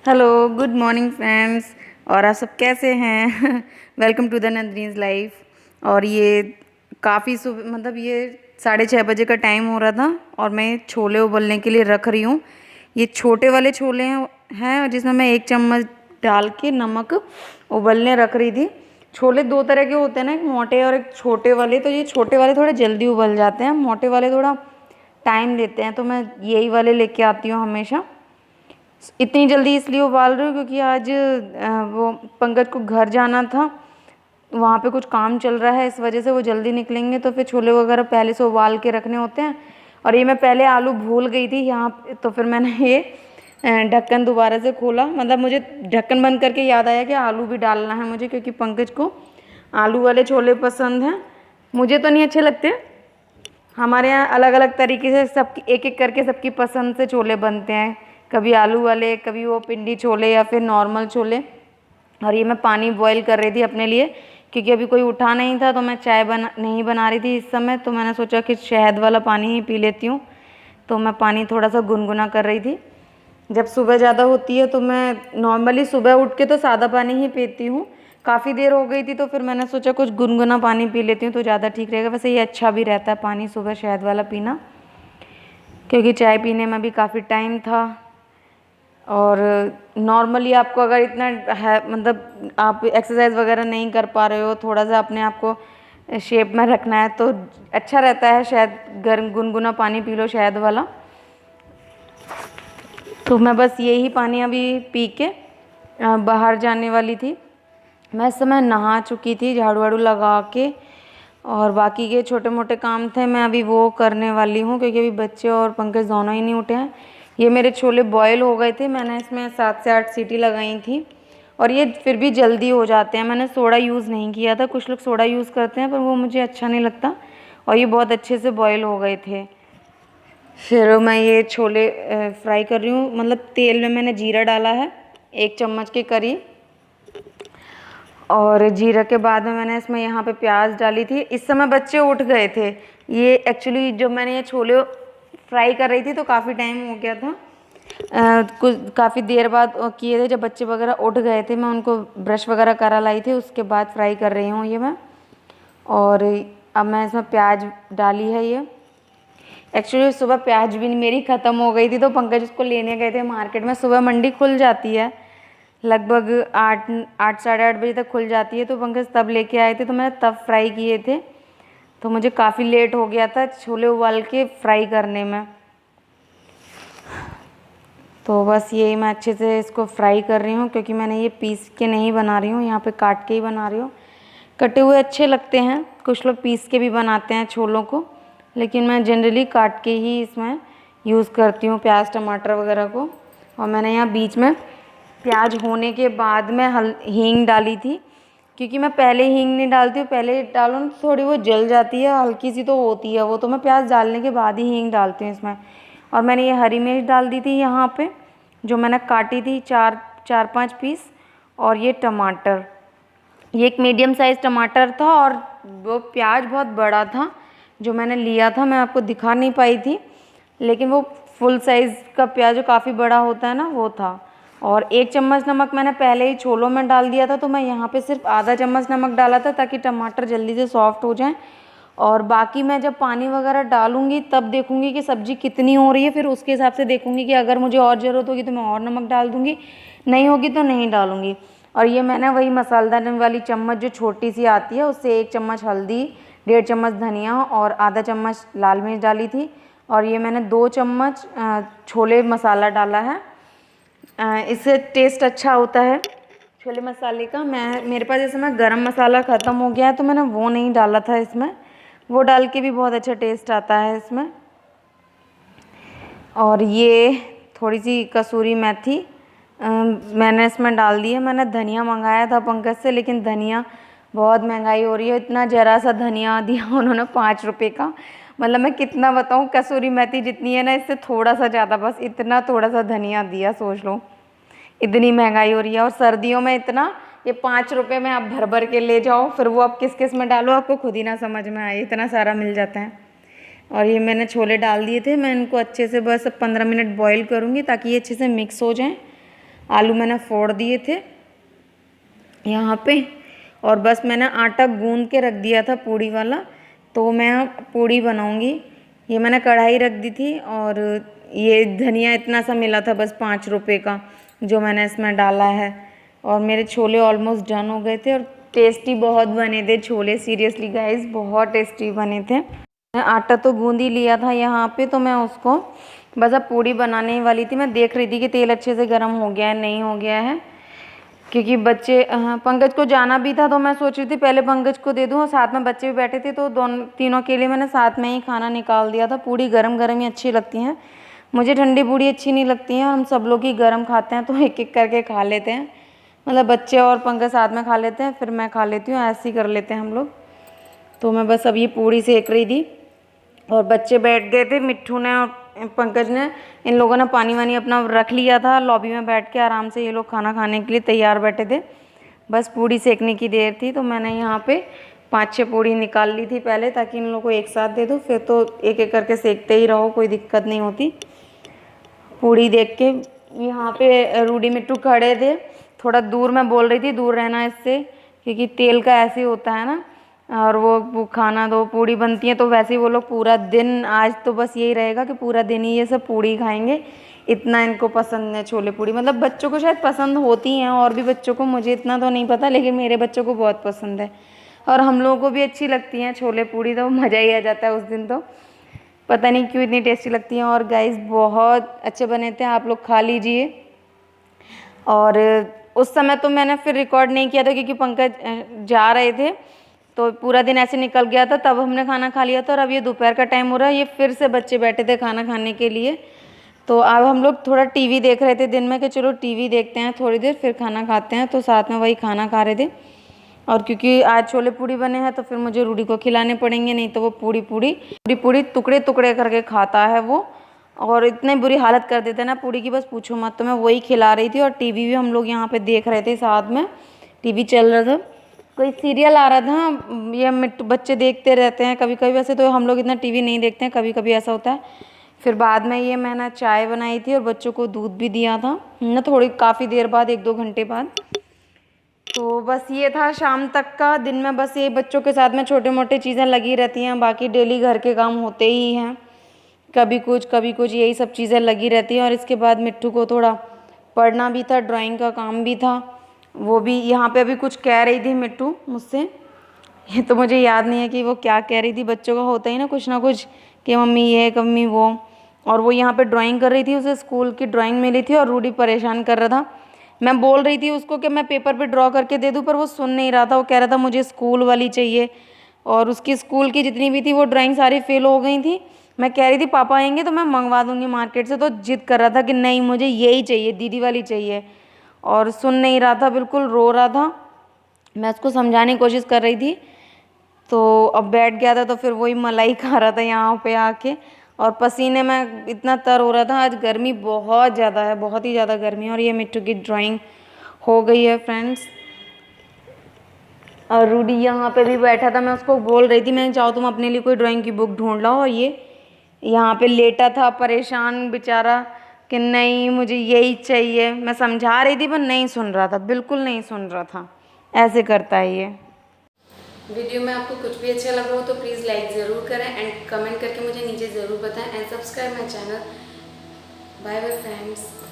Hello, good morning friends. और आप सब कैसे हैं? Welcome to the Nandini's life. और ये काफ़ी सुबह मतलब ये 6:30 बजे का टाइम हो रहा था और मैं छोले उबलने के लिए रख रही हूँ। ये छोटे वाले छोले हैं और जिसमें मैं 1 चम्मच डाल के नमक उबलने रख रही थी। छोले दो तरह के होते हैं ना, एक मोटे और एक छोटे वाले। तो ये छोटे वाले थोड़े जल्दी उबल जाते हैं, मोटे वाले थोड़ा टाइम लेते हैं। तो मैं यही वाले लेके आती हूँ हमेशा। इतनी जल्दी इसलिए उबाल रही हूँ क्योंकि आज वो पंकज को घर जाना था, वहाँ पे कुछ काम चल रहा है, इस वजह से वो जल्दी निकलेंगे। तो फिर छोले वगैरह पहले से उबाल के रखने होते हैं। और ये मैं पहले आलू भूल गई थी यहाँ पे, तो फिर मैंने ये ढक्कन दोबारा से खोला। मतलब मुझे ढक्कन बंद करके याद आया कि आलू भी डालना है मुझे, क्योंकि पंकज को आलू वाले छोले पसंद हैं। मुझे तो नहीं अच्छे लगते। हमारे यहाँ अलग अलग तरीके से सब एक एक करके सबकी पसंद से छोले बनते हैं, कभी आलू वाले, कभी वो पिंडी छोले या फिर नॉर्मल छोले। और ये मैं पानी बॉईल कर रही थी अपने लिए, क्योंकि अभी कोई उठा नहीं था, तो मैं चाय नहीं बना रही थी इस समय। तो मैंने सोचा कि शहद वाला पानी ही पी लेती हूँ। तो मैं पानी थोड़ा सा गुनगुना कर रही थी। जब सुबह ज़्यादा होती है तो मैं नॉर्मली सुबह उठ के तो सादा पानी ही पीती हूँ। काफ़ी देर हो गई थी तो फिर मैंने सोचा कुछ गुनगुना पानी पी लेती हूँ तो ज़्यादा ठीक रहेगा। वैसे ये अच्छा भी रहता है पानी सुबह शहद वाला पीना, क्योंकि चाय पीने में भी काफ़ी टाइम था। और नॉर्मली आपको अगर इतना है, मतलब आप एक्सरसाइज वगैरह नहीं कर पा रहे हो, थोड़ा सा अपने आप को शेप में रखना है, तो अच्छा रहता है शहद, गर्म गुनगुना पानी पी लो शहद वाला। तो मैं बस यही पानी अभी पी के बाहर जाने वाली थी। मैं इस समय नहा चुकी थी झाड़ू वाड़ू लगा के, और बाकी के छोटे मोटे काम थे मैं अभी वो करने वाली हूँ, क्योंकि अभी बच्चे और पंकज दोनों ही नहीं उठे हैं। ये मेरे छोले बॉयल हो गए थे, मैंने इसमें 7 से 8 सीटी लगाई थी, और ये फिर भी जल्दी हो जाते हैं। मैंने सोडा यूज़ नहीं किया था, कुछ लोग सोडा यूज़ करते हैं पर वो मुझे अच्छा नहीं लगता। और ये बहुत अच्छे से बॉयल हो गए थे। फिर मैं ये छोले फ्राई कर रही हूँ। मतलब तेल में मैंने जीरा डाला है 1 चम्मच के करीब, और जीरा के बाद में मैंने इसमें यहाँ पे प्याज डाली थी। इस समय बच्चे उठ गए थे। ये एक्चुअली जब मैंने ये छोले फ्राई कर रही थी तो काफ़ी टाइम हो गया था, कुछ काफ़ी देर बाद किए थे, जब बच्चे वगैरह उठ गए थे। मैं उनको ब्रश वगैरह करा लाई थी, उसके बाद फ्राई कर रही हूँ ये मैं। और अब मैं इसमें प्याज डाली है ये। एक्चुअली सुबह प्याज भी मेरी ख़त्म हो गई थी, तो पंकज उसको लेने गए थे मार्केट में। सुबह मंडी खुल जाती है लगभग 8 साढ़े 8 बजे तक खुल जाती है, तो पंकज तब लेके आए थे, तो मैंने तब फ्राई किए थे। तो मुझे काफ़ी लेट हो गया था छोले उबाल के फ्राई करने में। तो बस यही मैं अच्छे से इसको फ्राई कर रही हूँ, क्योंकि मैंने ये पीस के नहीं बना रही हूँ, यहाँ पे काट के ही बना रही हूँ। कटे हुए अच्छे लगते हैं, कुछ लोग पीस के भी बनाते हैं छोलों को, लेकिन मैं जनरली काट के ही इसमें यूज़ करती हूँ प्याज टमाटर वगैरह को। और मैंने यहाँ बीच में प्याज होने के बाद में हींग डाली थी, क्योंकि मैं पहले हींग नहीं डालती हूँ। पहले डालो ना तो थोड़ी वो जल जाती है, हल्की सी तो होती है वो, तो मैं प्याज डालने के बाद ही हींग डालती हूँ इसमें। और मैंने ये हरी मिर्च डाल दी थी यहाँ पे, जो मैंने काटी थी 4-5 पीस। और ये टमाटर, ये एक मीडियम साइज़ टमाटर था, और वो प्याज बहुत बड़ा था जो मैंने लिया था। मैं आपको दिखा नहीं पाई थी, लेकिन वो फुल साइज़ का प्याज जो काफ़ी बड़ा होता है ना, वो था। और 1 चम्मच नमक मैंने पहले ही छोलों में डाल दिया था, तो मैं यहाँ पे सिर्फ आधा चम्मच नमक डाला था, ताकि टमाटर जल्दी से सॉफ्ट हो जाएं। और बाकी मैं जब पानी वगैरह डालूंगी तब देखूंगी कि सब्ज़ी कितनी हो रही है, फिर उसके हिसाब से देखूंगी कि अगर मुझे और ज़रूरत होगी तो मैं और नमक डाल दूंगी, नहीं होगी तो नहीं डालूंगी। और ये मैंने वही मसालेदार वाली चम्मच जो छोटी सी आती है, उससे 1 चम्मच हल्दी, 1.5 चम्मच धनिया और आधा चम्मच लाल मिर्च डाली थी। और ये मैंने 2 चम्मच छोले मसाला डाला है, इससे टेस्ट अच्छा होता है छोले मसाले का। मेरे पास इस समय गरम मसाला ख़त्म हो गया है, तो मैंने वो नहीं डाला था इसमें, वो डाल के भी बहुत अच्छा टेस्ट आता है इसमें। और ये थोड़ी सी कसूरी मेथी मैंने इसमें डाल दी है। मैंने धनिया मंगाया था पंकज से, लेकिन धनिया बहुत महंगाई हो रही है, इतना ज़रा सा धनिया दिया उन्होंने 5 रुपये का। मतलब मैं कितना बताऊँ, कसूरी मेथी जितनी है ना, इससे थोड़ा सा ज़्यादा, बस इतना थोड़ा सा धनिया दिया, सोच लो इतनी महंगाई हो रही है। और सर्दियों में इतना, ये 5 रुपये में आप भर भर के ले जाओ, फिर वो आप किस किस में डालो आपको खुद ही ना समझ में आए, इतना सारा मिल जाता है। और ये मैंने छोले डाल दिए थे, मैं इनको अच्छे से बस 15 मिनट बॉईल करूँगी, ताकि ये अच्छे से मिक्स हो जाएं। आलू मैंने फोड़ दिए थे यहाँ पे, और बस मैंने आटा गूंद के रख दिया था पूड़ी वाला, तो मैं पूड़ी बनाऊंगी। ये मैंने कढ़ाई रख दी थी, और ये धनिया इतना सा मिला था बस 5 रुपए का, जो मैंने इसमें डाला है। और मेरे छोले ऑलमोस्ट डन हो गए थे, और टेस्टी बहुत बने थे छोले, सीरियसली गाइस बहुत टेस्टी बने थे। मैं आटा तो गूंद ही लिया था यहाँ पे, तो मैं उसको बस अब पूड़ी बनाने ही वाली थी। मैं देख रही थी कि तेल अच्छे से गर्म हो गया है नहीं हो गया है, क्योंकि बच्चे पंकज को जाना भी था, तो मैं सोच रही थी पहले पंकज को दे दूँ, और साथ में बच्चे भी बैठे थे, तो दोनों तीनों के लिए मैंने साथ में ही खाना निकाल दिया था। पूड़ी गरम गरम ही अच्छी लगती हैं, मुझे ठंडी पूड़ी अच्छी नहीं लगती हैं, और हम सब लोग ही गरम खाते हैं, तो एक एक करके खा लेते हैं। मतलब बच्चे और पंकज साथ में खा लेते हैं, फिर मैं खा लेती हूँ, ऐसे ही कर लेते हैं हम लोग। तो मैं बस अब ये पूड़ी सेक रही थी, और बच्चे बैठ गए थे, मिट्ठू ने और पंकज ने, इन लोगों ने पानी वानी अपना रख लिया था लॉबी में बैठ के आराम से, ये लोग खाना खाने के लिए तैयार बैठे थे। बस पूड़ी सेकने की देर थी, तो मैंने यहाँ पे 5-6 पूड़ी निकाल ली थी पहले, ताकि इन लोगों को एक साथ दे दूँ, फिर तो एक एक करके सेकते ही रहो, कोई दिक्कत नहीं होती। पूड़ी देख के यहाँ पे रूडी मिट्टू खड़े थे, थोड़ा दूर मैं बोल रही थी दूर रहना इससे, क्योंकि तेल का ऐसे होता है ना, और वो खाना दो पूड़ी बनती है, तो वैसे ही वो लोग पूरा दिन, आज तो बस यही रहेगा कि पूरा दिन ही ये सब पूड़ी खाएंगे, इतना इनको पसंद है छोले पूड़ी। मतलब बच्चों को शायद पसंद होती हैं, और भी बच्चों को, मुझे इतना तो नहीं पता, लेकिन मेरे बच्चों को बहुत पसंद है, और हम लोगों को भी अच्छी लगती हैं छोले पूड़ी, तो मज़ा ही आ जाता है उस दिन, तो पता नहीं क्यों इतनी टेस्टी लगती हैं। और गाइस बहुत अच्छे बने थे, आप लोग खा लीजिए। और उस समय तो मैंने फिर रिकॉर्ड नहीं किया था, क्योंकि पंकज जा रहे थे, तो पूरा दिन ऐसे निकल गया था, तब हमने खाना खा लिया था। और अब ये दोपहर का टाइम हो रहा है, ये फिर से बच्चे बैठे थे खाना खाने के लिए, तो अब हम लोग थोड़ा टीवी देख रहे थे दिन में, कि चलो टीवी देखते हैं थोड़ी देर, फिर खाना खाते हैं, तो साथ में वही खाना खा रहे थे। और क्योंकि आज छोले पूड़ी बने हैं, तो फिर मुझे रूडी को खिलाने पड़ेंगे, नहीं तो वो पूड़ी पूड़ी टुकड़े टुकड़े करके खाता है वो, और इतनी बुरी हालत कर देते हैं ना पूड़ी की, बस पूछो मत। तो मैं वही खिला रही थी, और टीवी भी हम लोग यहाँ पे देख रहे थे साथ में, टीवी चल रहा था, कोई सीरियल आ रहा था। ये बच्चे देखते रहते हैं कभी कभी, वैसे तो हम लोग इतना टीवी नहीं देखते हैं, कभी कभी ऐसा होता है। फिर बाद में ये मैंने चाय बनाई थी, और बच्चों को दूध भी दिया था ना, थोड़ी काफ़ी देर बाद, 1-2 घंटे बाद। तो बस ये था शाम तक का। दिन में बस ये बच्चों के साथ में छोटे मोटे चीज़ें लगी रहती हैं, बाकी डेली घर के काम होते ही हैं, कभी कुछ यही सब चीज़ें लगी रहती हैं। और इसके बाद मिट्ठू को थोड़ा पढ़ना भी था, ड्राइंग का काम भी था, वो भी यहाँ पे अभी कुछ कह रही थी मिट्टू मुझसे, ये तो मुझे याद नहीं है कि वो क्या कह रही थी, बच्चों का होता ही ना कुछ ना कुछ, कि मम्मी ये मम्मी वो। और वो यहाँ पे ड्राइंग कर रही थी, उसे स्कूल की ड्राइंग मिली थी, और रूडी परेशान कर रहा था। मैं बोल रही थी उसको कि मैं पेपर पे ड्रॉ करके दे दूँ, पर वो सुन नहीं रहा था, वो कह रहा था मुझे स्कूल वाली चाहिए, और उसकी स्कूल की जितनी भी थी वो ड्राइंग सारी फेल हो गई थी। मैं कह रही थी पापा आएंगे तो मैं मंगवा दूंगी मार्केट से, तो जिद कर रहा था कि नहीं मुझे यही चाहिए, दीदी वाली चाहिए, और सुन नहीं रहा था, बिल्कुल रो रहा था। मैं उसको समझाने की कोशिश कर रही थी, तो अब बैठ गया था, तो फिर वही मलाई खा रहा था यहाँ पे आके, और पसीने में इतना तर हो रहा था। आज गर्मी बहुत ज़्यादा है, बहुत ही ज़्यादा गर्मी है। और ये मिट्टू की ड्राइंग हो गई है फ्रेंड्स, और रूडी यहाँ पे भी बैठा था, मैं उसको बोल रही थी, मैंने चाहो तुम अपने लिए कोई ड्राइंग की बुक ढूंढ लाओ, और ये यहाँ पे लेटा था परेशान बेचारा, कि नहीं मुझे यही चाहिए। मैं समझा रही थी पर नहीं सुन रहा था, बिल्कुल नहीं सुन रहा था, ऐसे करता है ये। वीडियो में आपको कुछ भी अच्छा लगा हो तो प्लीज़ लाइक ज़रूर करें, एंड कमेंट करके मुझे नीचे ज़रूर बताएं, and subscribe my channel. Bye bye friends.